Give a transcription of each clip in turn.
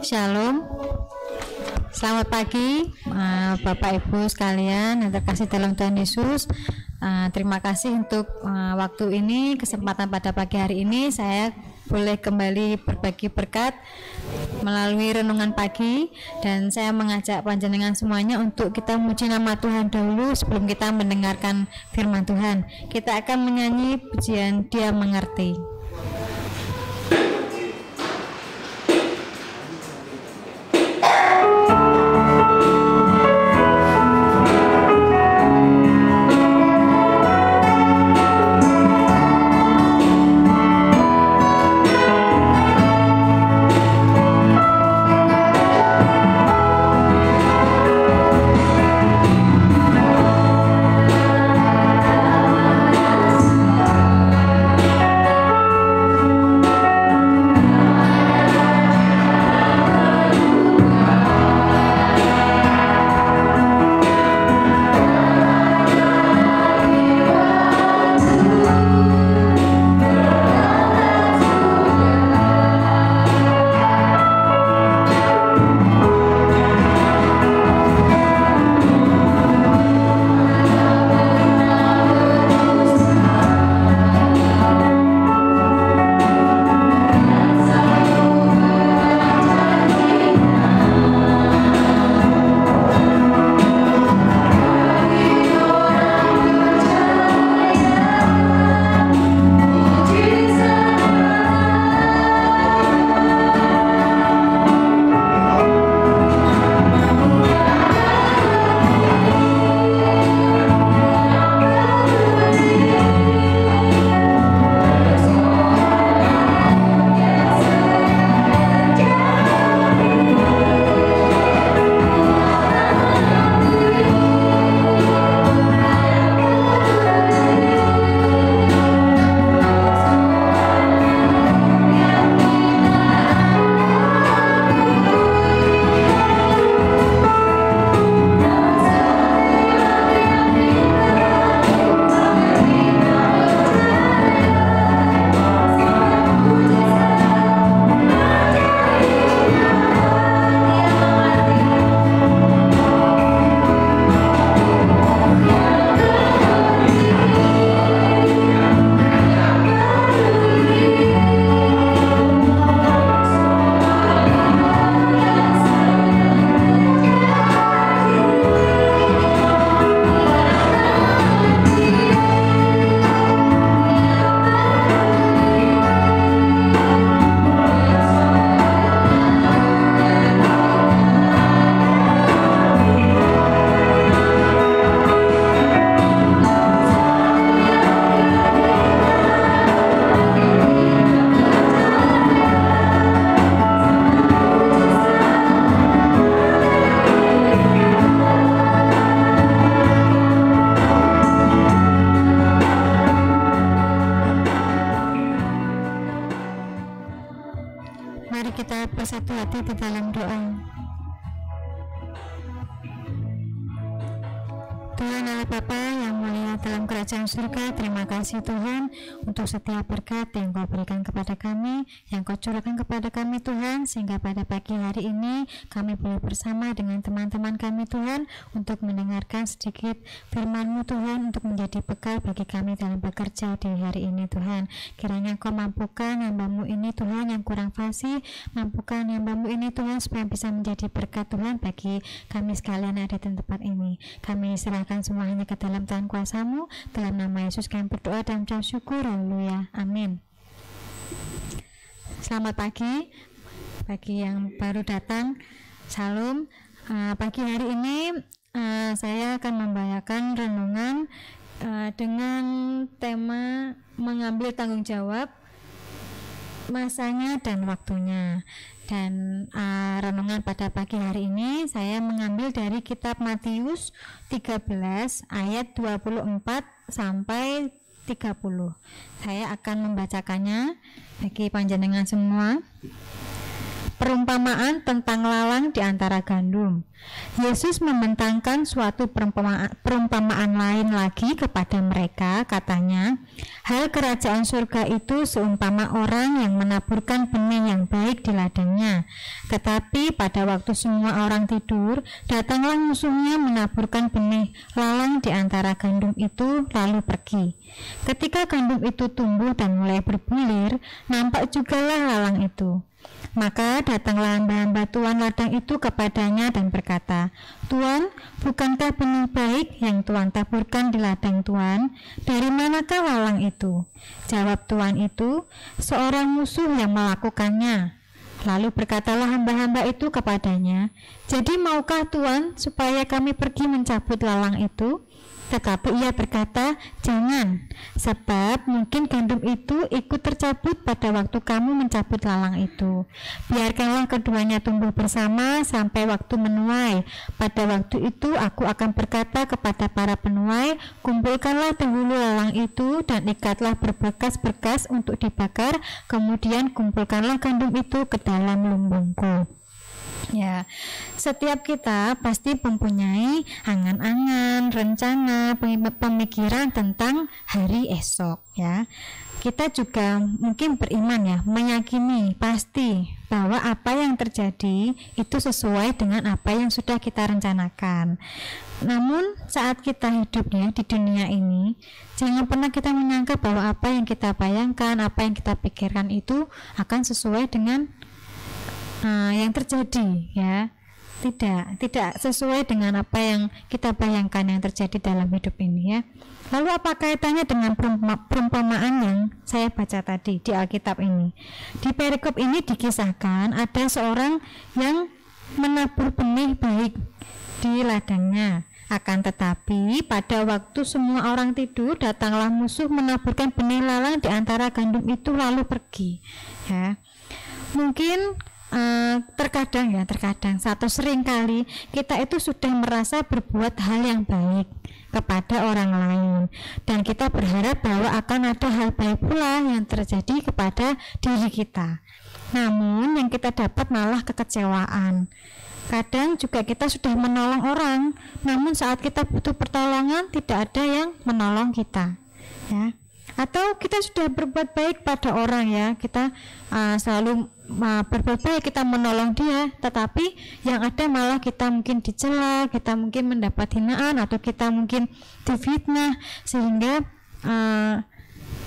Shalom. Selamat pagi Bapak Ibu sekalian yang terkasih dalam Tuhan Yesus. Terima kasih untuk waktu ini, kesempatan pada pagi hari ini saya boleh kembali berbagi berkat melalui renungan pagi, dan saya mengajak panjenengan semuanya untuk kita memuji nama Tuhan dahulu sebelum kita mendengarkan firman Tuhan. Kita akan menyanyi pujian Dia Mengerti. Bersatu hati di dalam doa. Tuhan Allah Bapa yang mulia dalam kerajaan surga, terima kasih Tuhan untuk setiap berkat yang Kau berikan kepada kami, yang Kau curahkan kepada kami Tuhan, sehingga pada pagi hari ini kami boleh bersama dengan teman-teman kami Tuhan untuk mendengarkan sedikit firman-Mu Tuhan, untuk menjadi bekal bagi kami dalam bekerja di hari ini Tuhan. Kiranya Kau mampukan hamba-Mu ini Tuhan yang kurang fasih, mampukan hamba-Mu ini Tuhan supaya bisa menjadi berkat Tuhan bagi kami sekalian ada di tempat ini. Kami serahkan semuanya ke dalam tangan kuasa-Mu, dalam nama Yesus kami berdoa dan mengucap syukur. Haleluya, amin. Selamat pagi bagi yang baru datang. Shalom. Pagi hari ini saya akan membawakan renungan dengan tema mengambil tanggung jawab, masanya dan waktunya. Dan renungan pada pagi hari ini saya mengambil dari kitab Matius 13 ayat 24 sampai 30. Saya akan membacakannya bagi panjenengan semua. Perumpamaan tentang lalang di antara gandum. Yesus membentangkan suatu perumpamaan lain lagi kepada mereka, katanya, hal kerajaan surga itu seumpama orang yang menaburkan benih yang baik di ladangnya. Tetapi pada waktu semua orang tidur, datanglah musuhnya menaburkan benih lalang di antara gandum itu, lalu pergi. Ketika gandum itu tumbuh dan mulai berbulir, nampak jugalah lalang itu. Maka datanglah hamba-hamba tuan ladang itu kepadanya dan berkata, Tuan, bukankah benih baik yang Tuan taburkan di ladang Tuan? Dari manakah lalang itu? Jawab tuan itu, seorang musuh yang melakukannya. Lalu berkatalah hamba-hamba itu kepadanya, jadi maukah Tuan supaya kami pergi mencabut lalang itu? Tetapi ia berkata, jangan, sebab mungkin gandum itu ikut tercabut pada waktu kamu mencabut lalang itu. Biarkanlah keduanya tumbuh bersama sampai waktu menuai. Pada waktu itu aku akan berkata kepada para penuai, kumpulkanlah dahulu lalang itu dan ikatlah berberkas-berkas untuk dibakar, kemudian kumpulkanlah gandum itu ke dalam lumbungku. Ya, setiap kita pasti mempunyai angan-angan, rencana, pemikiran tentang hari esok, ya. Kita juga mungkin beriman, ya, meyakini pasti bahwa apa yang terjadi itu sesuai dengan apa yang sudah kita rencanakan. Namun saat kita hidup, ya, di dunia ini, jangan pernah kita menyangka bahwa apa yang kita bayangkan, apa yang kita pikirkan itu akan sesuai dengan yang terjadi, ya. Tidak sesuai dengan apa yang kita bayangkan yang terjadi dalam hidup ini, ya. Lalu apa kaitannya dengan perumpamaan yang saya baca tadi di Alkitab ini? Di perikop ini dikisahkan ada seorang yang menabur benih baik di ladangnya. Akan tetapi pada waktu semua orang tidur, datanglah musuh menaburkan benih lalang di antara gandum itu lalu pergi, ya. Mungkin terkadang atau sering kali kita itu sudah merasa berbuat hal yang baik kepada orang lain dan kita berharap bahwa akan ada hal baik pula yang terjadi kepada diri kita. Namun yang kita dapat malah kekecewaan. Kadang juga kita sudah menolong orang, namun saat kita butuh pertolongan tidak ada yang menolong kita, ya. Atau kita sudah berbuat baik pada orang, ya, kita selalu berbuat baik, kita menolong dia, tetapi yang ada malah kita mungkin dicela, kita mungkin mendapat hinaan, atau kita mungkin difitnah, sehingga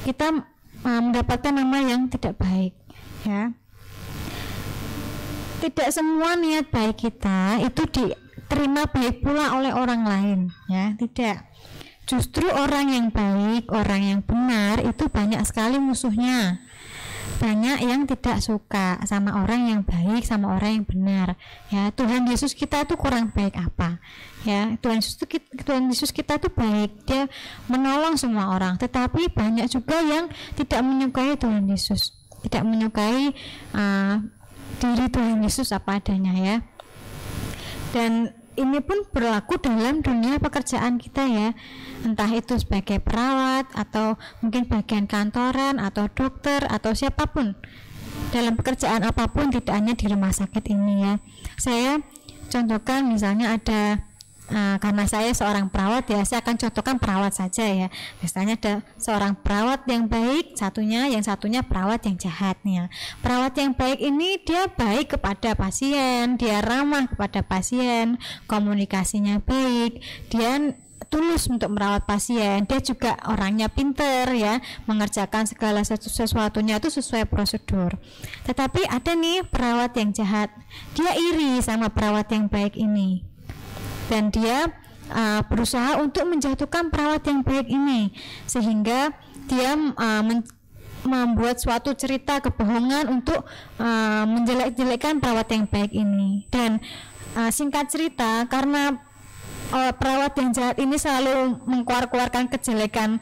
kita mendapatkan nama yang tidak baik, ya. Tidak semua niat baik kita itu diterima baik pula oleh orang lain, ya, tidak. Justru orang yang baik, orang yang benar itu banyak sekali musuhnya. Banyak yang tidak suka sama orang yang baik, sama orang yang benar, ya. Tuhan Yesus kita itu kurang baik apa, ya? Tuhan Yesus kita itu baik, dia menolong semua orang, tetapi banyak juga yang tidak menyukai Tuhan Yesus, tidak menyukai diri Tuhan Yesus apa adanya, ya. Dan ini pun berlaku dalam dunia pekerjaan kita, ya, entah itu sebagai perawat atau mungkin bagian kantoran atau dokter atau siapapun dalam pekerjaan apapun, tidak hanya di rumah sakit ini, ya. Saya contohkan misalnya ada karena saya seorang perawat, ya, saya akan contohkan perawat saja, ya. Misalnya ada seorang perawat yang baik, yang satunya perawat yang jahat, ya. Perawat yang baik ini dia baik kepada pasien, dia ramah kepada pasien, komunikasinya baik, dia tulus untuk merawat pasien, dia juga orangnya pinter, ya, mengerjakan segala sesuatunya itu sesuai prosedur. Tetapi ada nih perawat yang jahat, dia iri sama perawat yang baik ini, dan dia berusaha untuk menjatuhkan perawat yang baik ini, sehingga dia membuat suatu cerita kebohongan untuk menjelek-jelekkan perawat yang baik ini. Dan singkat cerita, karena perawat yang jahat ini selalu mengkeluarkan kejelekan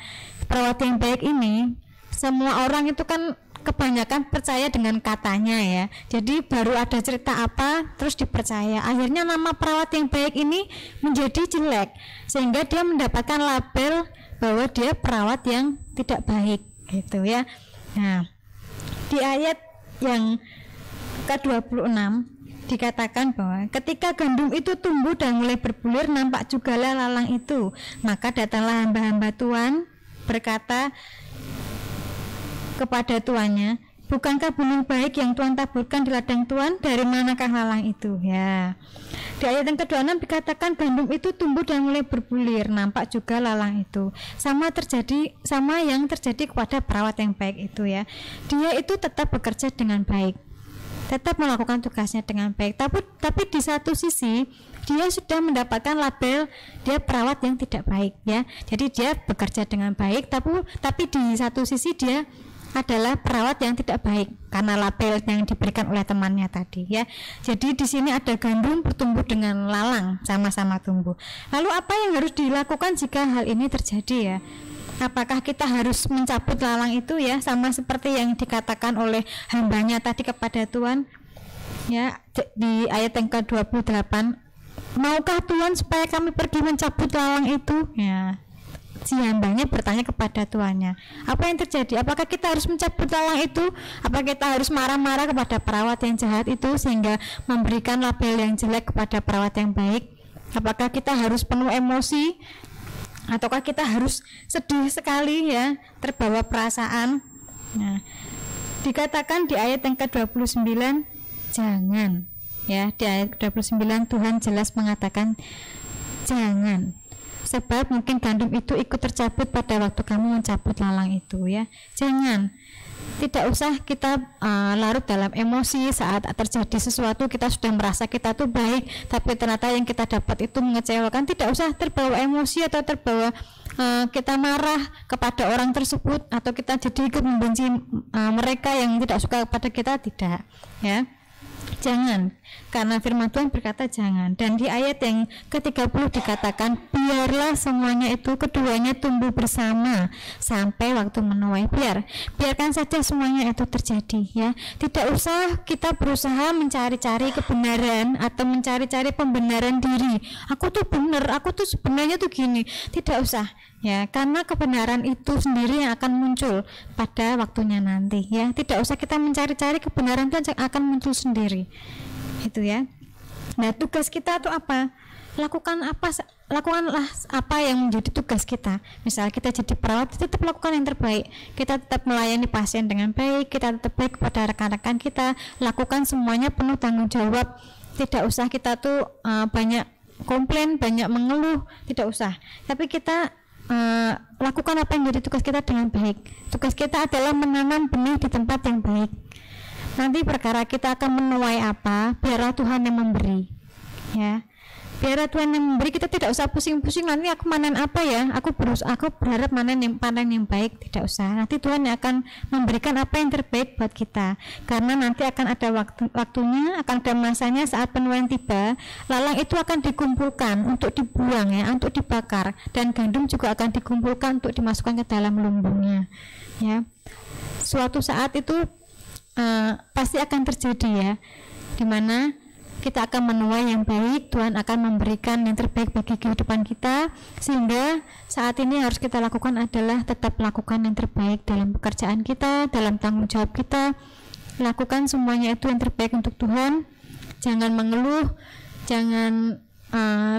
perawat yang baik ini, semua orang itu kan kebanyakan percaya dengan katanya, ya. Jadi baru ada cerita apa terus dipercaya. Akhirnya nama perawat yang baik ini menjadi jelek, sehingga dia mendapatkan label bahwa dia perawat yang tidak baik, gitu, ya. Nah, di ayat yang ke-26 dikatakan bahwa ketika gandum itu tumbuh dan mulai berbulir, nampak jugalah lalang itu. Maka datanglah hamba-hamba Tuhan berkata kepada tuannya, bukankah benih baik yang Tuhan taburkan di ladang Tuhan? Dari manakah lalang itu? Ya. Di ayat yang ke-26 dikatakan gandum itu tumbuh dan mulai berbulir, nampak juga lalang itu. Sama yang terjadi kepada perawat yang baik itu ya. Dia itu tetap bekerja dengan baik, tetap melakukan tugasnya dengan baik. Tapi di satu sisi dia sudah mendapatkan label dia perawat yang tidak baik ya. Jadi dia bekerja dengan baik, tapi di satu sisi dia adalah perawat yang tidak baik karena label yang diberikan oleh temannya tadi ya. Jadi di sini ada gandum bertumbuh dengan lalang, sama-sama tumbuh. Lalu apa yang harus dilakukan jika hal ini terjadi ya? Apakah kita harus mencabut lalang itu ya, sama seperti yang dikatakan oleh hambanya tadi kepada Tuhan ya, di ayat yang ke-28, maukah Tuhan supaya kami pergi mencabut lalang itu ya? Si hambanya bertanya kepada tuannya, apa yang terjadi? Apakah kita harus mencabut lalang itu? Apakah kita harus marah-marah kepada perawat yang jahat itu sehingga memberikan label yang jelek kepada perawat yang baik? Apakah kita harus penuh emosi? Ataukah kita harus sedih sekali ya, terbawa perasaan? Nah, dikatakan di ayat yang ke-29, jangan ya. Di ayat ke-29 Tuhan jelas mengatakan jangan. Sebab mungkin gandum itu ikut tercabut pada waktu kamu mencabut lalang itu ya. Jangan, tidak usah kita larut dalam emosi saat terjadi sesuatu. Kita sudah merasa kita tuh baik, tapi ternyata yang kita dapat itu mengecewakan. Tidak usah terbawa emosi atau terbawa kita marah kepada orang tersebut, atau kita jadi ikut membenci mereka yang tidak suka kepada kita. Tidak ya. Jangan, karena firman Tuhan berkata jangan. Dan di ayat yang ke-30 dikatakan biarlah semuanya itu keduanya tumbuh bersama sampai waktu menuai. Biarkan saja semuanya itu terjadi ya. Tidak usah kita berusaha mencari-cari kebenaran atau mencari-cari pembenaran diri. Aku tuh benar, aku tuh sebenarnya tuh gini. Tidak usah ya, karena kebenaran itu sendiri yang akan muncul pada waktunya nanti ya. Tidak usah kita mencari-cari kebenaran, itu akan muncul sendiri itu ya. Nah, tugas kita itu apa? Lakukanlah apa yang menjadi tugas kita. Misal kita jadi perawat, tetap lakukan yang terbaik. Kita tetap melayani pasien dengan baik, kita tetap baik kepada rekan-rekan kita, lakukan semuanya penuh tanggung jawab. Tidak usah kita tuh banyak komplain, banyak mengeluh, tidak usah. Tapi kita lakukan apa yang menjadi tugas kita dengan baik. Tugas kita adalah menanam benih di tempat yang baik. Nanti perkara kita akan menuai apa, biarlah Tuhan yang memberi ya. Biarlah Tuhan yang memberi, kita tidak usah pusing-pusing nanti aku panen apa ya, aku berharap panen yang baik. Tidak usah, nanti Tuhan yang akan memberikan apa yang terbaik buat kita. Karena nanti akan ada waktunya, akan ada masanya saat penuaian tiba, lalang itu akan dikumpulkan untuk dibuang ya, untuk dibakar, dan gandum juga akan dikumpulkan untuk dimasukkan ke dalam lumbungnya ya. Suatu saat itu pasti akan terjadi ya, dimana kita akan menuai yang baik. Tuhan akan memberikan yang terbaik bagi kehidupan kita, sehingga saat ini harus kita lakukan adalah tetap melakukan yang terbaik dalam pekerjaan kita, dalam tanggung jawab kita. Lakukan semuanya itu yang terbaik untuk Tuhan. Jangan mengeluh, jangan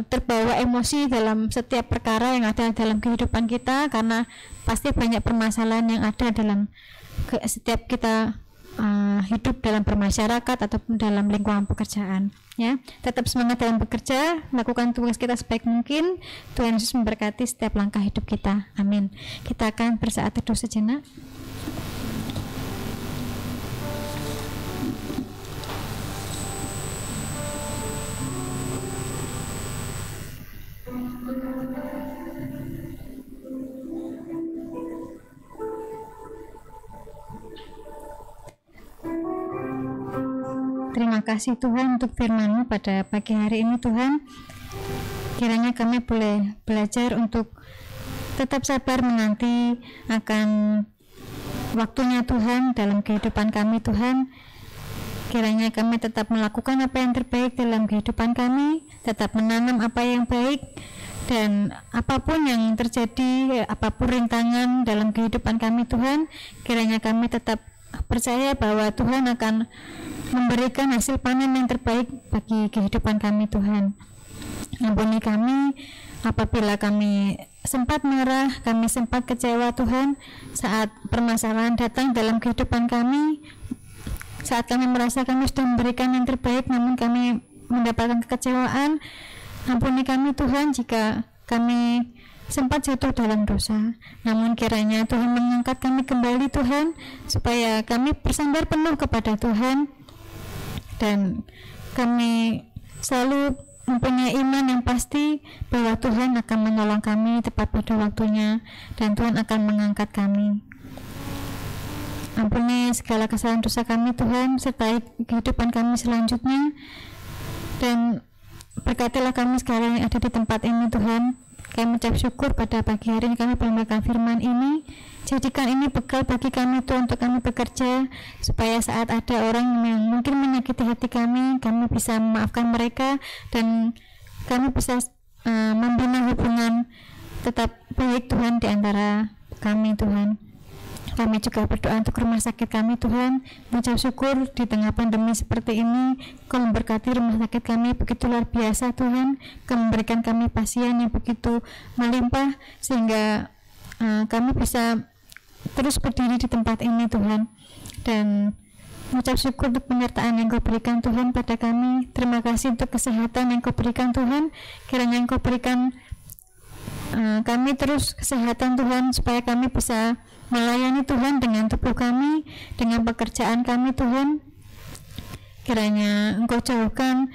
terbawa emosi dalam setiap perkara yang ada dalam kehidupan kita, karena pasti banyak permasalahan yang ada dalam setiap kita hidup dalam bermasyarakat ataupun dalam lingkungan pekerjaan ya. Tetap semangat dalam bekerja, lakukan tugas kita sebaik mungkin. Tuhan Yesus memberkati setiap langkah hidup kita, amin. Kita akan bersaat teduh sejenak. Terima kasih Tuhan untuk firman-Mu pada pagi hari ini Tuhan. Kiranya kami boleh belajar untuk tetap sabar menanti akan waktunya Tuhan dalam kehidupan kami Tuhan. Kiranya kami tetap melakukan apa yang terbaik dalam kehidupan kami, tetap menanam apa yang baik, dan apapun yang terjadi, apapun rintangan dalam kehidupan kami Tuhan, kiranya kami tetap percaya bahwa Tuhan akan memberikan hasil panen yang terbaik bagi kehidupan kami Tuhan. Ampuni kami apabila kami sempat marah, kami sempat kecewa Tuhan saat permasalahan datang dalam kehidupan kami, saat kami merasa kami sudah memberikan yang terbaik namun kami mendapatkan kekecewaan. Ampuni kami Tuhan jika kami sempat jatuh dalam dosa, namun kiranya Tuhan mengangkat kami kembali Tuhan, supaya kami bersandar penuh kepada Tuhan dan kami selalu mempunyai iman yang pasti bahwa Tuhan akan menolong kami tepat pada waktunya dan Tuhan akan mengangkat kami. Ampuni segala kesalahan dosa kami Tuhan, sertai kehidupan kami selanjutnya, dan berkatilah kami sekarang yang ada di tempat ini Tuhan. Kami mengucap syukur pada pagi hari ini kami mendengarkan firman ini. Jadikan ini bekal bagi kami Tuhan untuk kami bekerja, supaya saat ada orang yang mungkin menyakiti hati kami bisa memaafkan mereka dan kami bisa membina hubungan tetap baik Tuhan di antara kami Tuhan. Kami juga berdoa untuk rumah sakit kami Tuhan, mengucap syukur di tengah pandemi seperti ini Kau memberkati rumah sakit kami begitu luar biasa Tuhan. Kau memberikan kami pasien yang begitu melimpah sehingga kami bisa terus berdiri di tempat ini Tuhan, dan mengucap syukur untuk penyertaan yang Kau berikan Tuhan pada kami. Terima kasih untuk kesehatan yang Kau berikan Tuhan. Kiranya Kau berikan kami terus kesehatan Tuhan, supaya kami bisa melayani Tuhan dengan tubuh kami, dengan pekerjaan kami Tuhan. Kiranya Engkau jauhkan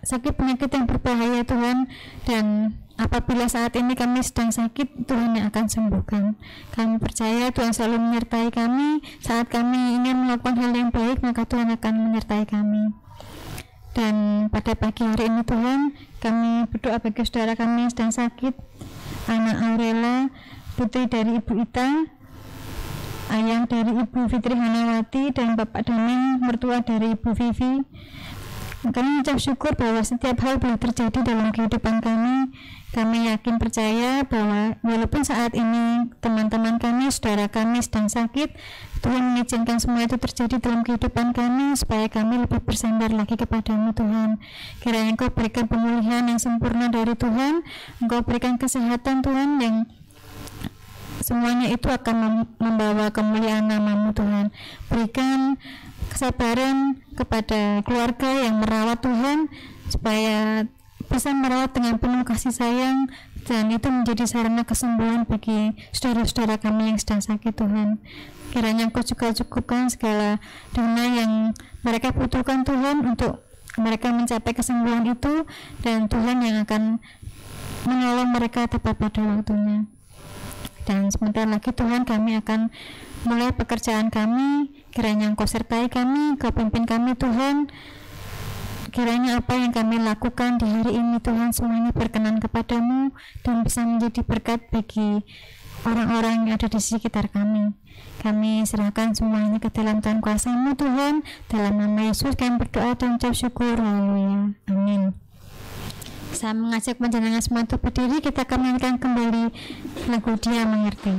sakit penyakit yang berbahaya Tuhan, dan apabila saat ini kami sedang sakit, Tuhan yang akan sembuhkan. Kami percaya Tuhan selalu menyertai kami. Saat kami ingin melakukan hal yang baik, maka Tuhan akan menyertai kami. Dan pada pagi hari ini Tuhan, kami berdoa bagi saudara kami yang sedang sakit, Anak Aurela, putri dari Ibu Ita, ayah dari Ibu Fitri Hanawati, dan Bapak Daming, mertua dari Ibu Vivi. Kami mengucap syukur bahwa setiap hal boleh terjadi dalam kehidupan kami. Kami yakin percaya bahwa walaupun saat ini teman-teman kami, saudara kami sedang sakit, Tuhan mengizinkan semua itu terjadi dalam kehidupan kami supaya kami lebih bersandar lagi kepadamu Tuhan. Kiranya Engkau berikan pemulihan yang sempurna dari Tuhan, Engkau berikan kesehatan Tuhan, yang semuanya itu akan membawa kemuliaan nama-Mu Tuhan. Berikan kesabaran kepada keluarga yang merawat Tuhan, supaya bisa merawat dengan penuh kasih sayang, dan itu menjadi sarana kesembuhan bagi saudara-saudara kami yang sedang sakit Tuhan. Kiranya Engkau juga cukupkan segala dana yang mereka butuhkan Tuhan untuk mereka mencapai kesembuhan itu, dan Tuhan yang akan menolong mereka tepat pada waktunya. Dan sebentar lagi Tuhan kami akan mulai pekerjaan kami. Kiranya Engkau sertai kami, Engkau pimpin kami Tuhan. Kiranya apa yang kami lakukan di hari ini Tuhan semuanya berkenan kepadamu dan bisa menjadi berkat bagi orang-orang yang ada di sekitar kami. Kami serahkan semuanya ke dalam Tuhan kuasa-Mu Tuhan. Dalam nama Yesus kami berdoa dan ucap syukur. Haleluya. Amin. Saya mengajak panjenengan semua untuk berdiri. Kita akan menyanyikan kembali lagu Dia Mengerti.